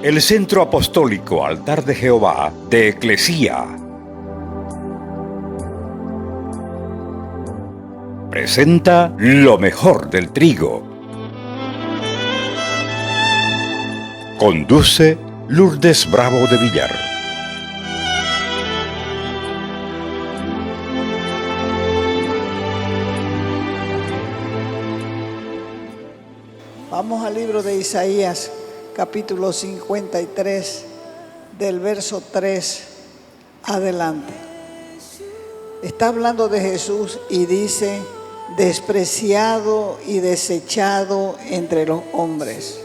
el Centro Apostólico Altar de Jehová de Eclesía presenta lo mejor del trigo. Conduce Lourdes Bravo de Villar. Vamos al libro de Isaías, capítulo 53, del verso 3 adelante. Está hablando de Jesús y dice: despreciado y desechado entre los hombres.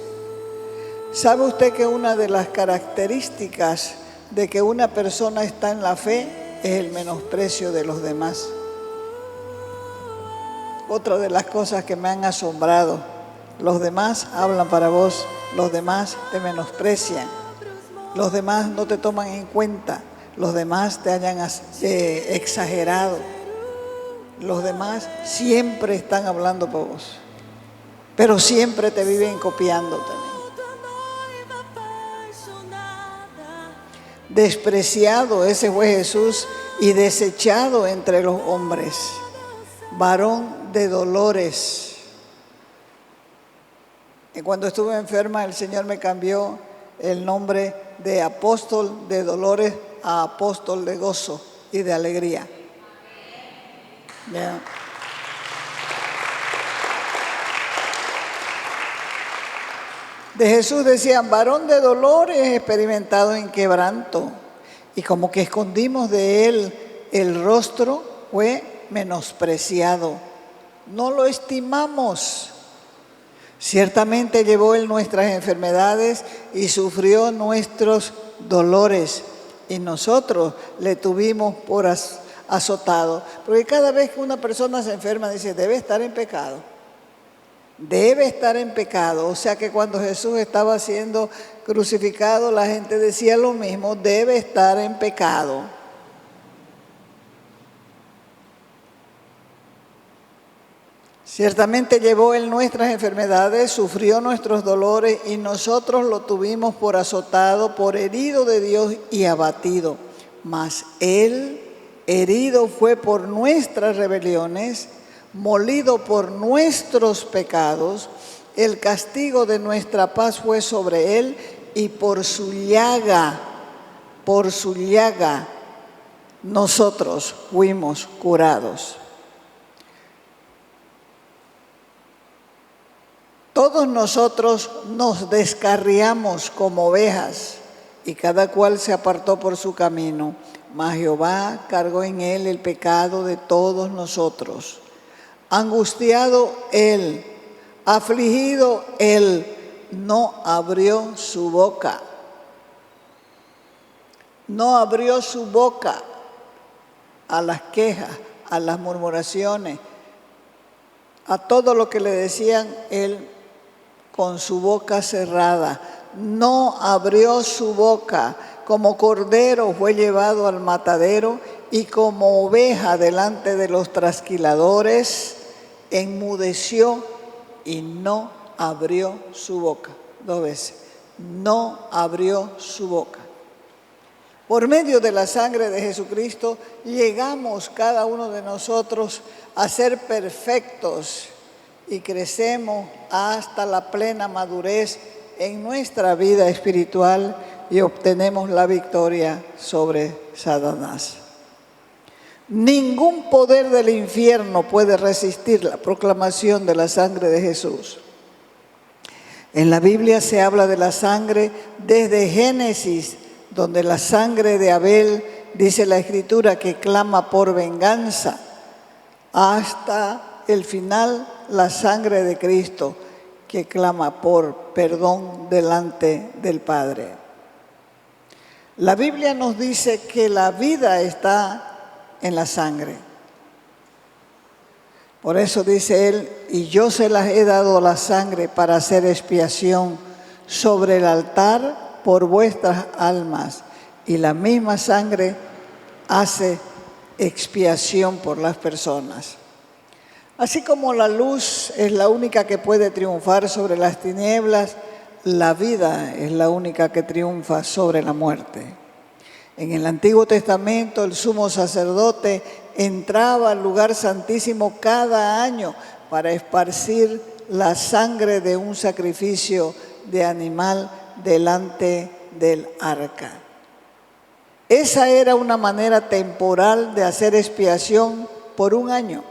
¿Sabe usted que una de las características de que una persona está en la fe es el menosprecio de los demás? Otra de las cosas que me han asombrado: los demás hablan para vos, los demás te menosprecian, los demás no te toman en cuenta, los demás te hayan exagerado, los demás siempre están hablando por vos, pero siempre te viven copiándote. Despreciado, ese fue Jesús, y desechado entre los hombres, varón de dolores. Y cuando estuve enferma, el Señor me cambió el nombre de apóstol de dolores a apóstol de gozo y de alegría. Yeah. De Jesús decían: varón de dolores, experimentado en quebranto. Y como que escondimos de él el rostro, fue menospreciado. No lo estimamos. Ciertamente llevó él nuestras enfermedades y sufrió nuestros dolores, y nosotros le tuvimos por azotado. Porque cada vez que una persona se enferma dice: debe estar en pecado. Debe estar en pecado. O sea que cuando Jesús estaba siendo crucificado, la gente decía lo mismo: debe estar en pecado. Ciertamente llevó él nuestras enfermedades, sufrió nuestros dolores, y nosotros lo tuvimos por azotado, por herido de Dios y abatido. Mas él herido fue por nuestras rebeliones, molido por nuestros pecados. El castigo de nuestra paz fue sobre él, y por su llaga, nosotros fuimos curados. Todos nosotros nos descarriamos como ovejas, y cada cual se apartó por su camino. Mas Jehová cargó en él el pecado de todos nosotros. Angustiado él, afligido él, no abrió su boca. No abrió su boca a las quejas, a las murmuraciones, a todo lo que le decían. Él, con su boca cerrada, no abrió su boca. Como cordero fue llevado al matadero, y como oveja delante de los trasquiladores, enmudeció y no abrió su boca. 2 veces, no abrió su boca. Por medio de la sangre de Jesucristo llegamos cada uno de nosotros a ser perfectos y crecemos hasta la plena madurez en nuestra vida espiritual y obtenemos la victoria sobre Satanás. Ningún poder del infierno puede resistir la proclamación de la sangre de Jesús. En la Biblia se habla de la sangre desde Génesis, donde la sangre de Abel, dice la Escritura, que clama por venganza, hasta el final la sangre de Cristo, que clama por perdón delante del Padre. La Biblia nos dice que la vida está en la sangre. Por eso dice él: y yo se las he dado la sangre para hacer expiación sobre el altar por vuestras almas. Y la misma sangre hace expiación por las personas. Así como la luz es la única que puede triunfar sobre las tinieblas, la vida es la única que triunfa sobre la muerte. En el Antiguo Testamento el sumo sacerdote entraba al lugar santísimo cada año para esparcir la sangre de un sacrificio de animal delante del arca. Esa era una manera temporal de hacer expiación por un año.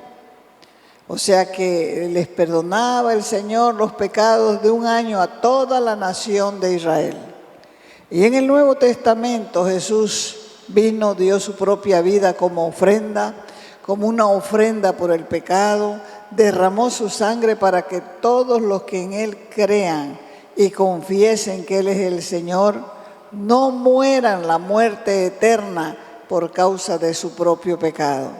O sea que les perdonaba el Señor los pecados de un año a toda la nación de Israel. Y en el Nuevo Testamento Jesús vino, dio su propia vida como ofrenda, como una ofrenda por el pecado, derramó su sangre para que todos los que en Él crean y confiesen que Él es el Señor, no mueran la muerte eterna por causa de su propio pecado.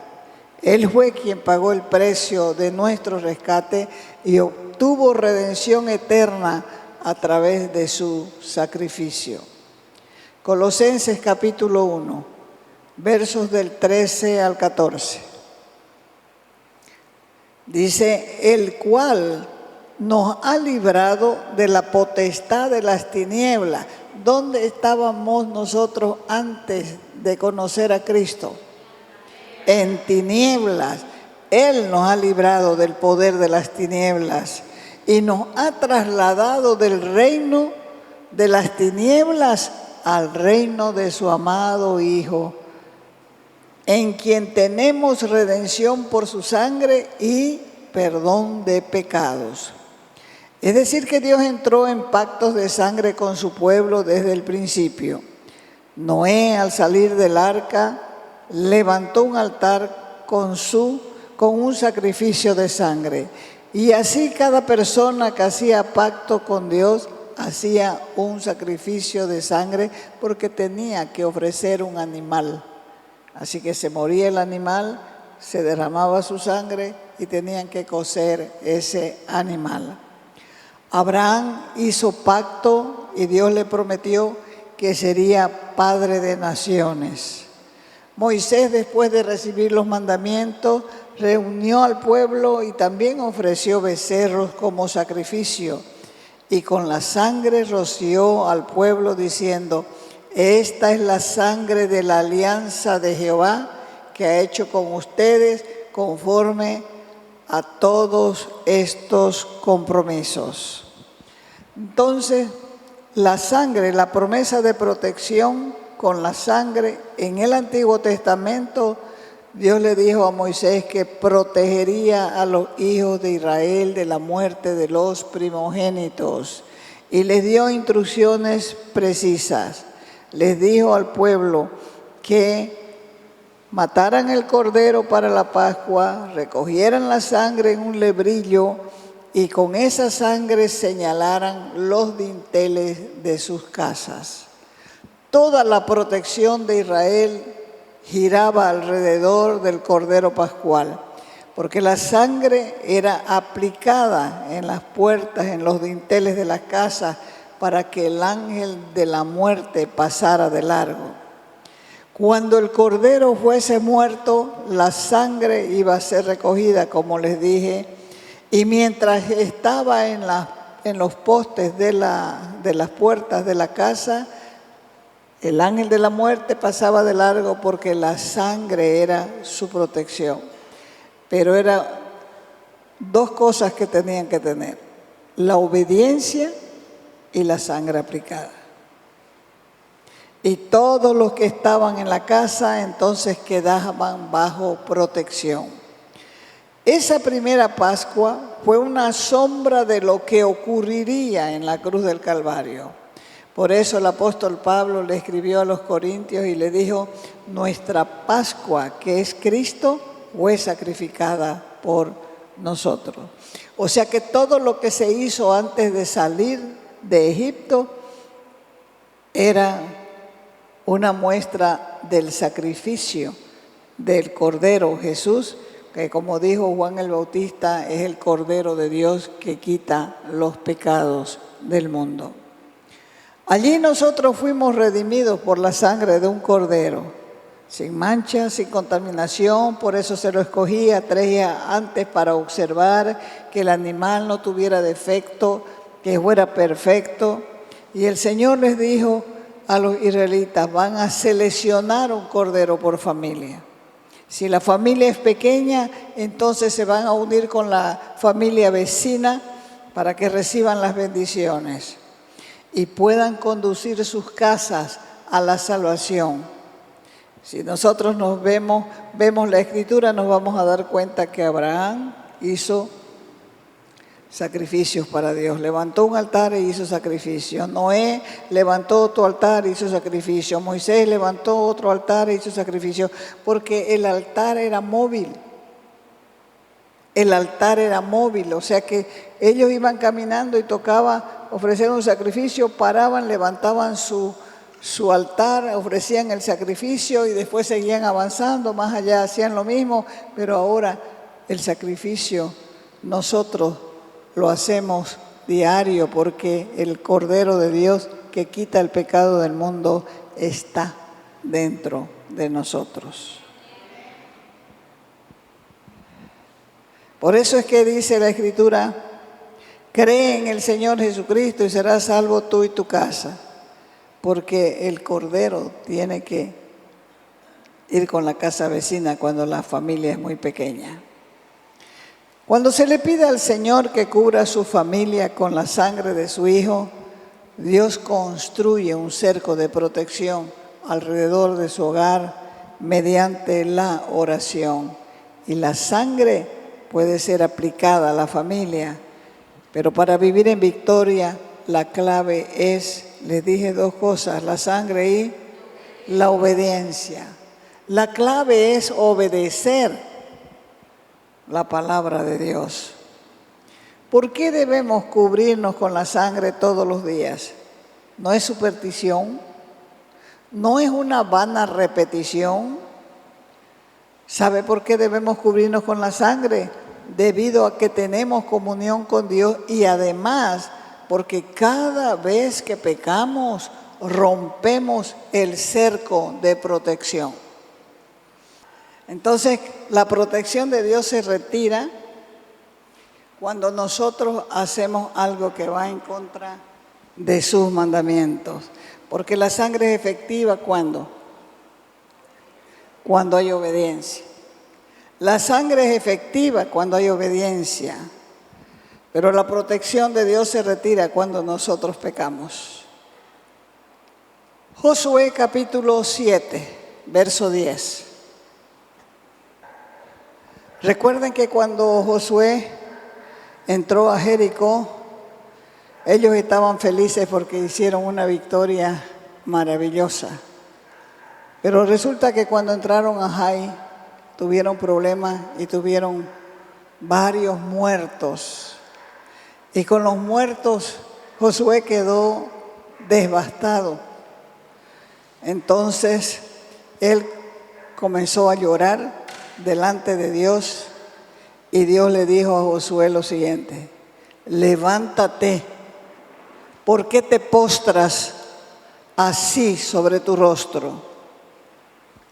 Él fue quien pagó el precio de nuestro rescate y obtuvo redención eterna a través de su sacrificio. Colosenses capítulo 1, versos del 13 al 14. Dice, el cual nos ha librado de la potestad de las tinieblas. ¿Dónde estábamos nosotros antes de conocer a Cristo? En tinieblas. Él nos ha librado del poder de las tinieblas y nos ha trasladado del reino de las tinieblas al reino de su amado Hijo, en quien tenemos redención por su sangre y perdón de pecados. Es decir, que Dios entró en pactos de sangre con su pueblo desde el principio. Noé, al salir del arca, levantó un altar con un sacrificio de sangre. Y así cada persona que hacía pacto con Dios hacía un sacrificio de sangre porque tenía que ofrecer un animal. Así que se moría el animal, se derramaba su sangre y tenían que cocer ese animal. Abraham hizo pacto y Dios le prometió que sería padre de naciones. Moisés, después de recibir los mandamientos, reunió al pueblo y también ofreció becerros como sacrificio. Y con la sangre roció al pueblo diciendo, esta es la sangre de la alianza de Jehová que ha hecho con ustedes conforme a todos estos compromisos. Entonces, la sangre, la promesa de protección con la sangre, en el Antiguo Testamento, Dios le dijo a Moisés que protegería a los hijos de Israel de la muerte de los primogénitos y les dio instrucciones precisas. Les dijo al pueblo que mataran el cordero para la Pascua, recogieran la sangre en un lebrillo y con esa sangre señalaran los dinteles de sus casas. Toda la protección de Israel giraba alrededor del cordero pascual, porque la sangre era aplicada en las puertas, en los dinteles de las casas, para que el ángel de la muerte pasara de largo. Cuando el cordero fuese muerto, la sangre iba a ser recogida, como les dije, y mientras estaba en los postes de las puertas de la casa, el ángel de la muerte pasaba de largo porque la sangre era su protección. Pero eran dos cosas que tenían que tener: la obediencia y la sangre aplicada. Y todos los que estaban en la casa entonces quedaban bajo protección. Esa primera Pascua fue una sombra de lo que ocurriría en la cruz del Calvario. Por eso el apóstol Pablo le escribió a los Corintios y le dijo, nuestra Pascua, que es Cristo, fue sacrificada por nosotros. O sea que todo lo que se hizo antes de salir de Egipto era una muestra del sacrificio del Cordero Jesús, que como dijo Juan el Bautista, es el Cordero de Dios que quita los pecados del mundo. Allí nosotros fuimos redimidos por la sangre de un cordero, sin mancha, sin contaminación. Por eso se lo escogía 3 días antes para observar que el animal no tuviera defecto que fuera perfecto. Y el Señor les dijo a los israelitas, van a seleccionar un cordero por familia. Si la familia es pequeña, entonces se van a unir con la familia vecina para que reciban las bendiciones y puedan conducir sus casas a la salvación. Si nosotros vemos la Escritura, nos vamos a dar cuenta que Abraham hizo sacrificios para Dios. Levantó un altar e hizo sacrificios. Noé levantó otro altar e hizo sacrificios. Moisés levantó otro altar e hizo sacrificios. Porque el altar era móvil. El altar era móvil. O sea que ellos iban caminando y tocaba ofrecer un sacrificio, paraban, levantaban su altar, ofrecían el sacrificio y después seguían avanzando. Más allá hacían lo mismo. Pero ahora el sacrificio nosotros lo hacemos diario porque el Cordero de Dios que quita el pecado del mundo está dentro de nosotros. Por eso es que dice la Escritura, cree en el Señor Jesucristo y serás salvo tú y tu casa, porque el Cordero tiene que ir con la casa vecina cuando la familia es muy pequeña. Cuando se le pide al Señor que cubra a su familia con la sangre de su Hijo, Dios construye un cerco de protección alrededor de su hogar mediante la oración. Y la sangre puede ser aplicada a la familia, pero para vivir en victoria, la clave es, les dije dos cosas, la sangre y la obediencia. La clave es obedecer la palabra de Dios. ¿Por qué debemos cubrirnos con la sangre todos los días? No es superstición, no es una vana repetición. ¿Sabe por qué debemos cubrirnos con la sangre? Debido a que tenemos comunión con Dios y además porque cada vez que pecamos rompemos el cerco de protección. Entonces, la protección de Dios se retira cuando nosotros hacemos algo que va en contra de sus mandamientos. Porque la sangre es efectiva ¿cuándo? Cuando hay obediencia. La sangre es efectiva cuando hay obediencia. Pero la protección de Dios se retira cuando nosotros pecamos. Josué capítulo 7, verso 10. Recuerden que cuando Josué entró a Jericó, ellos estaban felices porque hicieron una victoria maravillosa. Pero resulta que cuando entraron a Jai, tuvieron problemas y tuvieron varios muertos. Y con los muertos, Josué quedó devastado. Entonces, él comenzó a llorar delante de Dios y Dios le dijo a Josué lo siguiente: levántate, ¿por qué te postras así sobre tu rostro?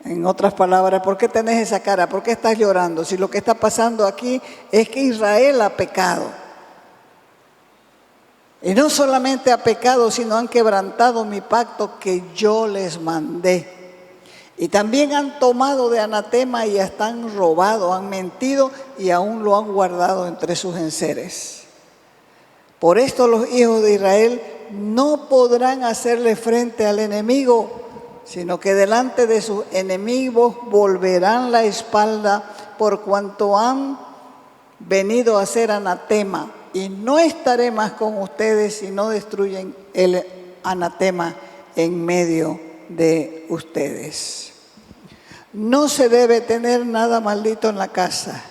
En otras palabras, ¿por qué tenés esa cara? ¿Por qué estás llorando? Si lo que está pasando aquí es que Israel ha pecado. Y no solamente ha pecado, sino han quebrantado mi pacto que yo les mandé. Y también han tomado de anatema y hasta han robado, han mentido y aún lo han guardado entre sus enseres. Por esto los hijos de Israel no podrán hacerle frente al enemigo, sino que delante de sus enemigos volverán la espalda por cuanto han venido a ser anatema. Y no estaré más con ustedes si no destruyen el anatema en medio de ustedes. No se debe tener nada maldito en la casa,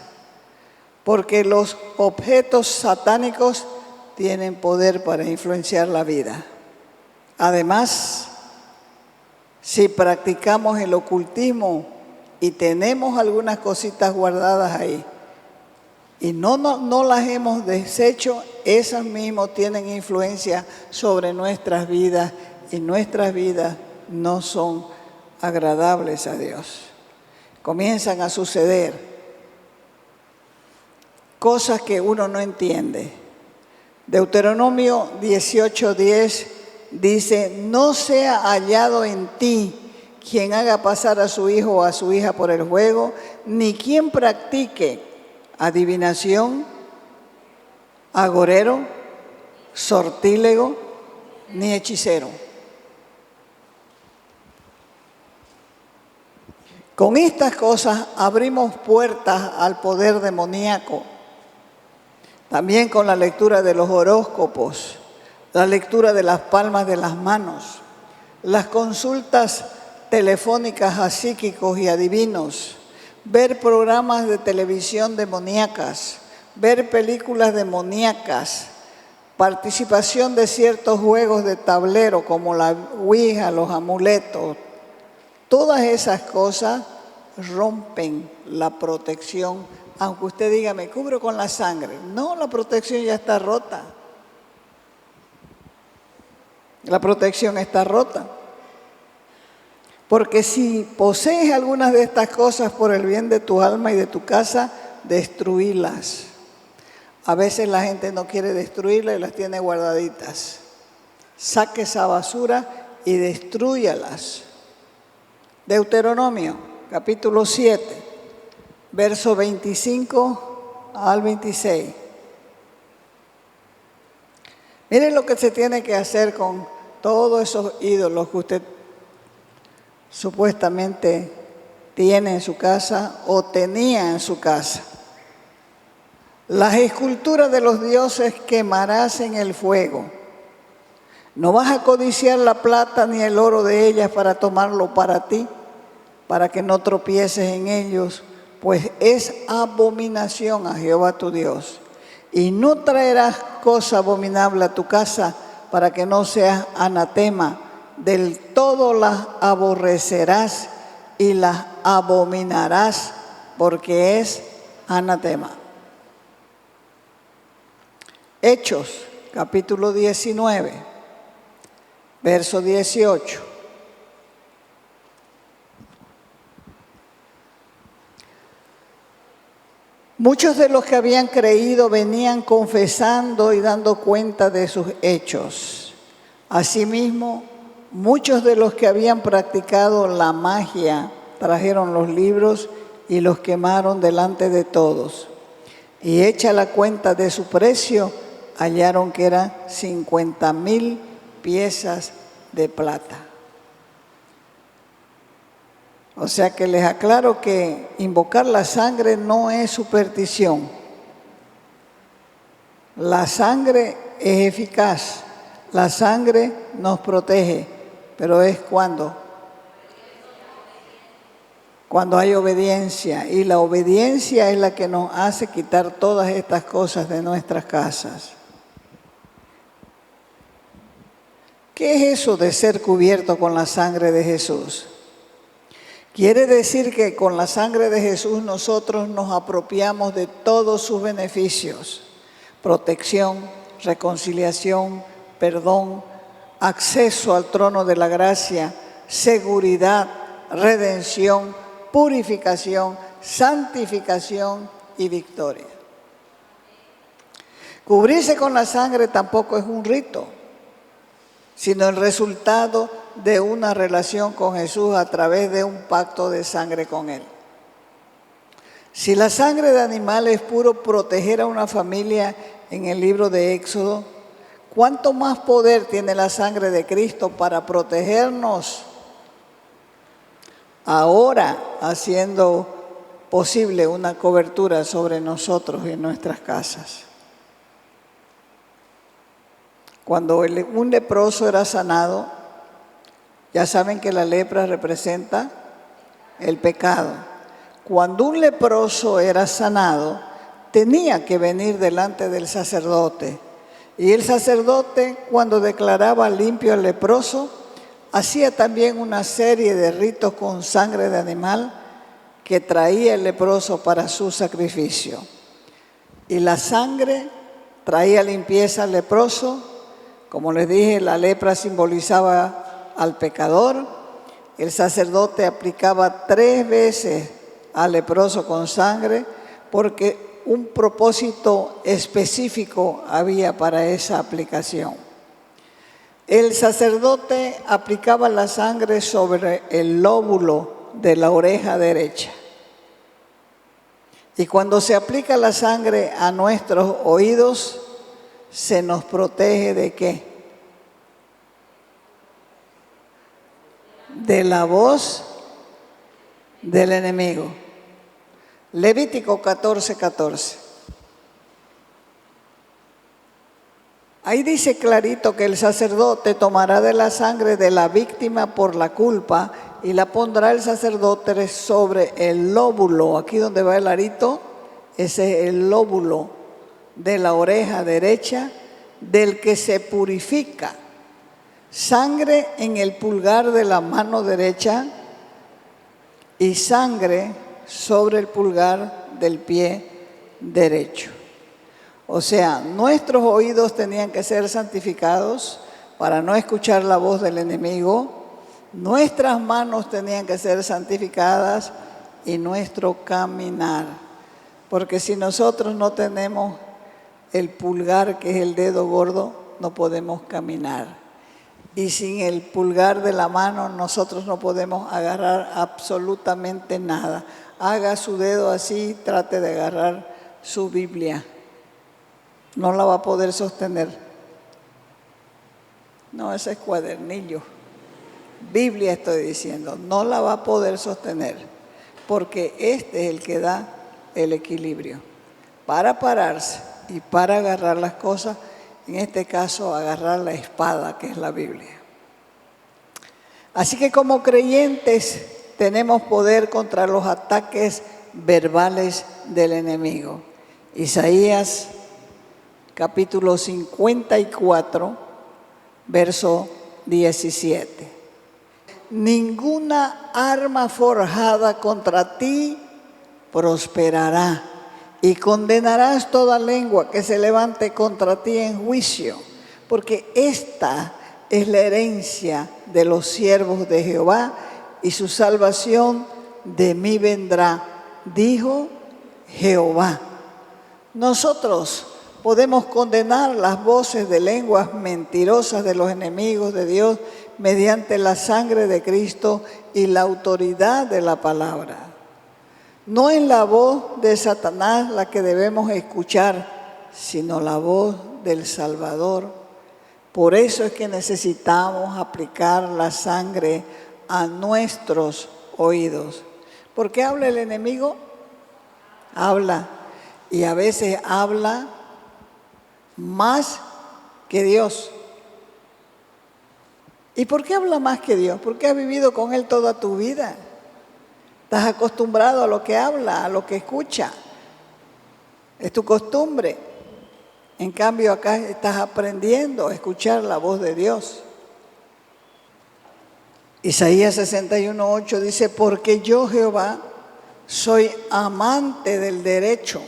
porque los objetos satánicos tienen poder para influenciar la vida. Además, si practicamos el ocultismo y tenemos algunas cositas guardadas ahí y no las hemos deshecho, esas mismas tienen influencia sobre nuestras vidas y nuestras vidas no son agradables a Dios. Comienzan a suceder cosas que uno no entiende, Deuteronomio 18:10 dice, no sea hallado en ti quien haga pasar a su hijo o a su hija por el juego, ni quien practique adivinación, agorero, sortílego, ni hechicero. Con estas cosas abrimos puertas al poder demoníaco. También con la lectura de los horóscopos, la lectura de las palmas de las manos, las consultas telefónicas a psíquicos y adivinos, ver programas de televisión demoníacas, ver películas demoníacas, participación de ciertos juegos de tablero como la ouija, los amuletos. Todas esas cosas rompen la protección, aunque usted diga, me cubro con la sangre. No, la protección ya está rota. La protección está rota. Porque si posees algunas de estas cosas por el bien de tu alma y de tu casa, destruílas. A veces la gente no quiere destruirlas y las tiene guardaditas. Saque esa basura y destrúyalas. Deuteronomio, capítulo 7, verso 25 al 26. Miren lo que se tiene que hacer con todos esos ídolos que usted supuestamente tiene en su casa o tenía en su casa. Las esculturas de los dioses quemarás en el fuego. No vas a codiciar la plata ni el oro de ellas para tomarlo para ti, para que no tropieces en ellos, pues es abominación a Jehová tu Dios. Y no traerás cosa abominable a tu casa para que no seas anatema. Del todo las aborrecerás y las abominarás, porque es anatema. Hechos, capítulo 19, verso 18. Muchos de los que habían creído venían confesando y dando cuenta de sus hechos. Asimismo, muchos de los que habían practicado la magia trajeron los libros y los quemaron delante de todos. Y hecha la cuenta de su precio, hallaron que eran 50,000 piezas de plata. O sea que les aclaro que invocar la sangre no es superstición. La sangre es eficaz, la sangre nos protege, pero es cuando hay obediencia, y la obediencia es la que nos hace quitar todas estas cosas de nuestras casas. ¿Qué es eso de ser cubierto con la sangre de Jesús? Quiere decir que con la sangre de Jesús nosotros nos apropiamos de todos sus beneficios: protección, reconciliación, perdón, acceso al trono de la gracia, seguridad, redención, purificación, santificación y victoria. Cubrirse con la sangre tampoco es un rito, sino el resultado de una relación con Jesús a través de un pacto de sangre con Él. Si la sangre de animales pudo proteger a una familia en el libro de Éxodo, ¿cuánto más poder tiene la sangre de Cristo para protegernos ahora, haciendo posible una cobertura sobre nosotros y en nuestras casas? Cuando un leproso era sanado, ya saben que la lepra representa el pecado. Cuando un leproso era sanado, tenía que venir delante del sacerdote. Y el sacerdote, cuando declaraba limpio al leproso, hacía también una serie de ritos con sangre de animal que traía el leproso para su sacrificio. Y la sangre traía limpieza al leproso. Como les dije, la lepra simbolizaba al pecador. El sacerdote aplicaba 3 veces al leproso con sangre, porque un propósito específico había para esa aplicación. El sacerdote aplicaba la sangre sobre el lóbulo de la oreja derecha. Y cuando se aplica la sangre a nuestros oídos, se nos protege ¿de qué? De la voz del enemigo. Levítico 14:14. Ahí dice clarito que el sacerdote tomará de la sangre de la víctima por la culpa y la pondrá el sacerdote sobre el lóbulo. Aquí donde va el arito, ese es el lóbulo de la oreja derecha del que se purifica. Sangre en el pulgar de la mano derecha y sangre sobre el pulgar del pie derecho. O sea, nuestros oídos tenían que ser santificados para no escuchar la voz del enemigo. Nuestras manos tenían que ser santificadas y nuestro caminar. Porque si nosotros no tenemos el pulgar, que es el dedo gordo, no podemos caminar. Y sin el pulgar de la mano nosotros no podemos agarrar absolutamente nada. Haga su dedo así, trate de agarrar su Biblia. No la va a poder sostener. No, ese es cuadernillo. Biblia estoy diciendo, no la va a poder sostener, porque este es el que da el equilibrio. Para pararse y para agarrar las cosas, en este caso agarrar la espada que es la Biblia. Así que como creyentes tenemos poder contra los ataques verbales del enemigo. Isaías capítulo 54, verso 17. Ninguna arma forjada contra ti prosperará, y condenarás toda lengua que se levante contra ti en juicio, porque esta es la herencia de los siervos de Jehová, y su salvación de mí vendrá, dijo Jehová. Nosotros podemos condenar las voces de lenguas mentirosas de los enemigos de Dios mediante la sangre de Cristo y la autoridad de la palabra. No es la voz de Satanás la que debemos escuchar, sino la voz del Salvador. Por eso es que necesitamos aplicar la sangre a nuestros oídos. ¿Por qué habla el enemigo? Habla, y a veces habla más que Dios. ¿Y por qué habla más que Dios? Porque has vivido con Él toda tu vida. Estás acostumbrado a lo que habla, a lo que escucha. Es tu costumbre. En cambio, acá estás aprendiendo a escuchar la voz de Dios. Isaías 61:8 dice, porque yo, Jehová, soy amante del derecho,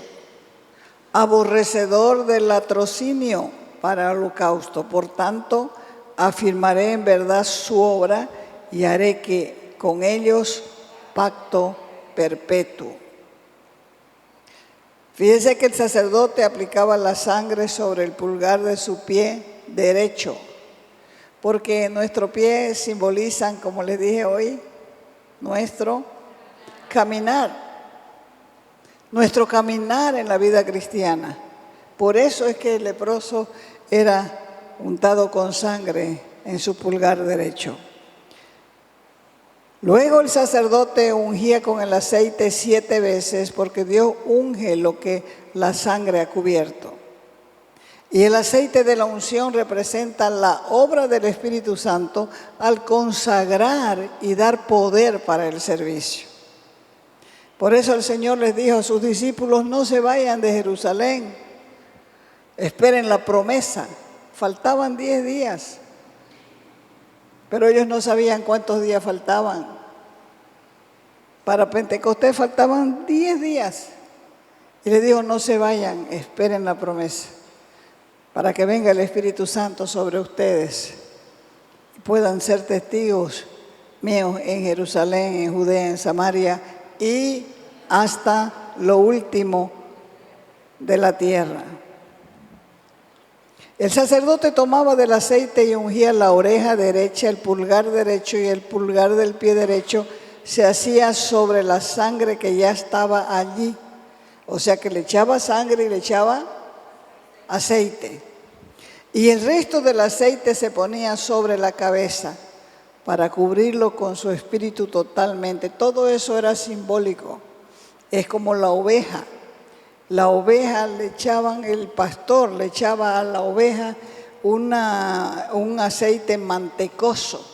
aborrecedor del latrocinio para holocausto. Por tanto, afirmaré en verdad su obra y haré que con ellos pacto perpetuo. Fíjese que el sacerdote aplicaba la sangre sobre el pulgar de su pie derecho, porque nuestros pies simbolizan, como les dije hoy, nuestro caminar en la vida cristiana. Por eso es que el leproso era untado con sangre en su pulgar derecho. Luego el sacerdote ungía con el aceite 7 veces, porque Dios unge lo que la sangre ha cubierto. Y el aceite de la unción representa la obra del Espíritu Santo al consagrar y dar poder para el servicio. Por eso el Señor les dijo a sus discípulos, no se vayan de Jerusalén, esperen la promesa. Faltaban 10 días, pero ellos no sabían cuántos días faltaban. Para Pentecostés faltaban 10 días. Y les dijo, no se vayan, esperen la promesa, para que venga el Espíritu Santo sobre ustedes y puedan ser testigos míos en Jerusalén, en Judea, en Samaria y hasta lo último de la tierra. El sacerdote tomaba del aceite y ungía la oreja derecha, el pulgar derecho y el pulgar del pie derecho se hacía sobre la sangre que ya estaba allí. O sea que le echaba sangre y le echaba aceite. Y el resto del aceite se ponía sobre la cabeza para cubrirlo con su espíritu totalmente. Todo eso era simbólico. Es como la oveja. La oveja le echaban, el pastor le echaba a la oveja un aceite mantecoso,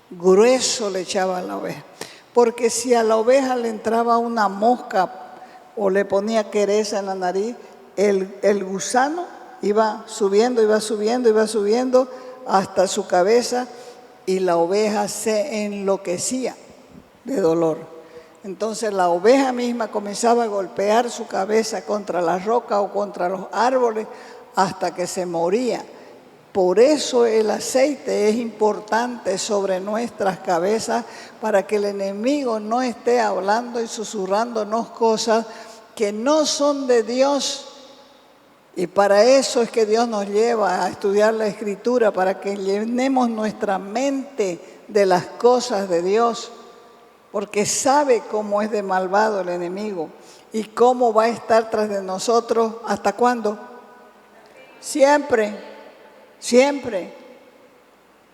grueso le echaba a la oveja. Porque si a la oveja le entraba una mosca o le ponía quereza en la nariz, el gusano iba subiendo hasta su cabeza y la oveja se enloquecía de dolor. Entonces la oveja misma comenzaba a golpear su cabeza contra la roca o contra los árboles hasta que se moría. Por eso el aceite es importante sobre nuestras cabezas para que el enemigo no esté hablando y susurrándonos cosas que no son de Dios. Y para eso es que Dios nos lleva a estudiar la Escritura, para que llenemos nuestra mente de las cosas de Dios. Porque sabe cómo es de malvado el enemigo y cómo va a estar tras de nosotros. ¿Hasta cuándo? Siempre, siempre,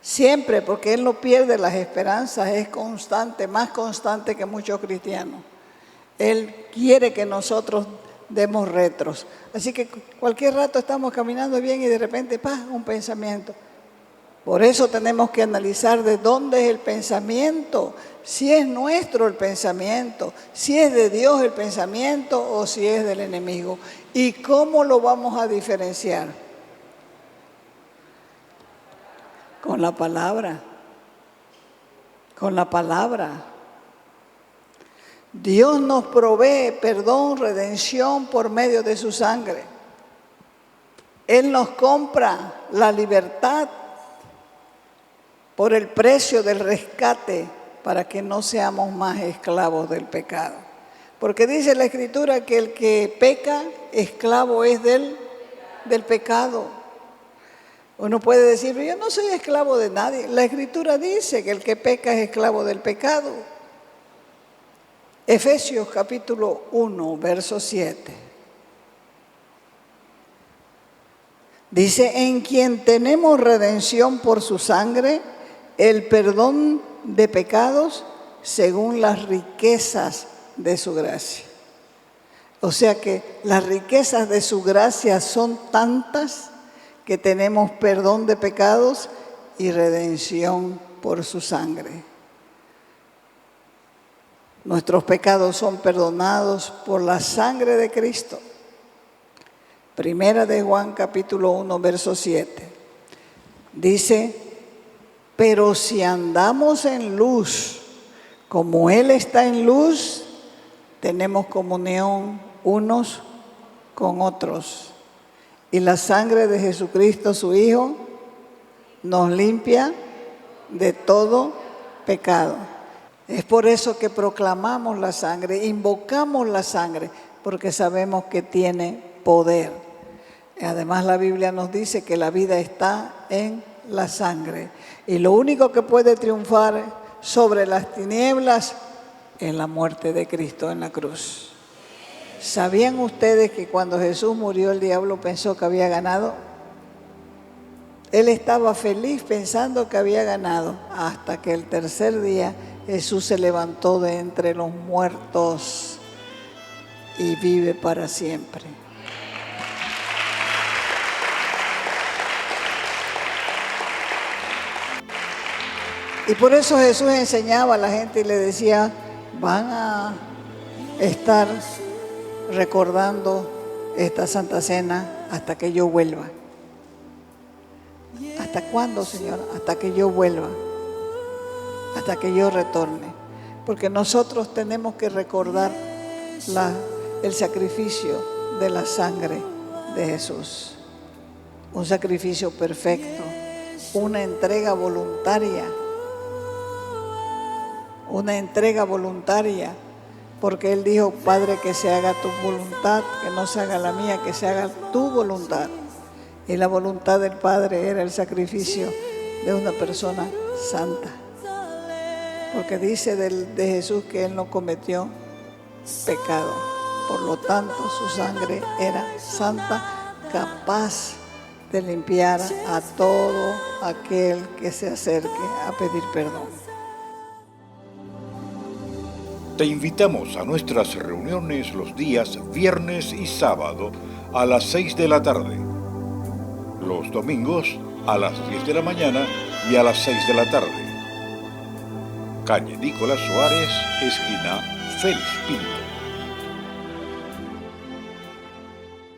siempre, porque él no pierde las esperanzas, es constante, más constante que muchos cristianos. Él quiere que nosotros demos retros. Así que cualquier rato estamos caminando bien y de repente, ¡pah!, un pensamiento. Por eso tenemos que analizar de dónde es el pensamiento, si es nuestro el pensamiento, si es de Dios el pensamiento o si es del enemigo. ¿Y cómo lo vamos a diferenciar? Con la palabra. Con la palabra. Dios nos provee perdón, redención por medio de su sangre. Él nos compra la libertad por el precio del rescate para que no seamos más esclavos del pecado. Porque dice la Escritura que el que peca, esclavo es del pecado. Uno puede decir, yo no soy esclavo de nadie. La Escritura dice que el que peca es esclavo del pecado. Efesios capítulo 1, verso 7. Dice, en quien tenemos redención por su sangre, el perdón de pecados según las riquezas de su gracia. O sea que las riquezas de su gracia son tantas que tenemos perdón de pecados y redención por su sangre. Nuestros pecados son perdonados por la sangre de Cristo. Primera de Juan capítulo 1, verso 7. Dice, pero si andamos en luz, como Él está en luz, tenemos comunión unos con otros. Y la sangre de Jesucristo, su Hijo, nos limpia de todo pecado. Es por eso que proclamamos la sangre, invocamos la sangre, porque sabemos que tiene poder. Además, la Biblia nos dice que la vida está en la sangre. Y lo único que puede triunfar sobre las tinieblas es la muerte de Cristo en la cruz. ¿Sabían ustedes que cuando Jesús murió el diablo pensó que había ganado? Él estaba feliz pensando que había ganado, hasta que el tercer día Jesús se levantó de entre los muertos y vive para siempre. Y por eso Jesús enseñaba a la gente y le decía, van a estar recordando esta Santa Cena hasta que yo vuelva. ¿Hasta cuándo, Señor? Hasta que yo vuelva, hasta que yo retorne. Porque nosotros tenemos que recordar el sacrificio de la sangre de Jesús. Un sacrificio perfecto, una entrega voluntaria porque Él dijo, Padre, que se haga tu voluntad, que no se haga la mía, que se haga tu voluntad. Y la voluntad del Padre era el sacrificio de una persona santa. Porque dice de Jesús que Él no cometió pecado. Por lo tanto, su sangre era santa, capaz de limpiar a todo aquel que se acerque a pedir perdón. Te invitamos a nuestras reuniones los días viernes y sábado a las 6 de la tarde. Los domingos a las 10 de la mañana y a las 6 de la tarde. Calle Nicolás Suárez, esquina Félix Pinto.